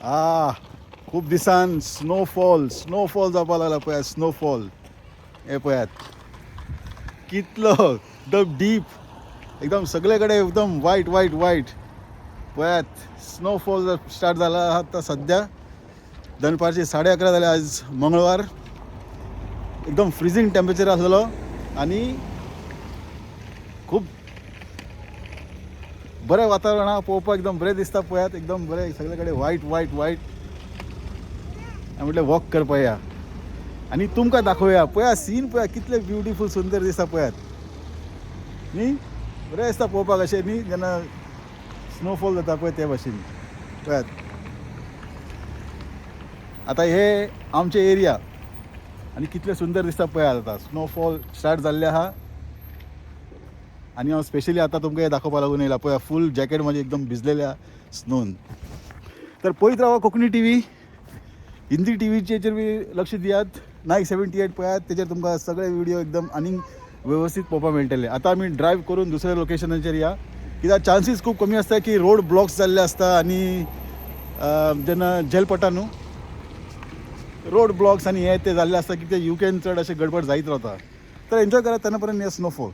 खूप दिसान स्नोफॉल जावपा लागला पळयात. स्नोफॉल हे पळयात कितलो एकदम डीप, एकदम सगळेकडे एकदम वाईट पळयात. स्नोफॉल स्टार्ट झाला आता सध्या. दनपारचे 11:30 झाले आज मंगळवार. एकदम फ्रीजिंग टेम्परेचर आसलो आणि खूप बरें वातावरण हा पळोवपाक एकदम बरें दिसता पळयात. एकदम बरें सगळे कडेन वायट हांवें म्हटलें वॉक करपा या आनी तुमकां दाखोवया. पळया सीन पळया कितले ब्युटिफूल सुंदर दिसता पळयात न्ही. बरें दिसता पळोवपाक अशें न्ही जेन्ना स्नोफॉल जाता पळय ते भाशेन पळयात. आतां हे आमचे एरिया आनी कितले सुंदर दिसता पळयात. आतां स्नोफॉल स्टार्ट जाल्ले आहा आनी हांव स्पेशली आतां तुमकां हे दाखोवपा लागून येयला. पळया फूल जॅकेट म्हाजे एकदम भिजलेल्या स्नोन. तर पळयत रावा कोंकणी टीव्ही. हिंदी टीव्हीचेर बी लक्ष दियात. नायक 78 पळयात, तेचेर तुमकां सगळे व्हिडिओ एकदम आनीक वेवस्थीत पळोवपाक मेळटले. आतां आमी ड्रायव करून दुसऱ्या लोकेशनाचेर या, कित्याक चान्सीस खूब कमी आसता की रोड ब्लॉक्स जाल्ले आसता आनी जेन्ना जेलपटा न्हू रोड ब्लॉक्स आनी हे ते जाल्ले आसता की ते युकेन चड अशें गडबड जायत रावता. तर एन्जॉय करात तेन्ना पर्यंत हे स्नोफॉल.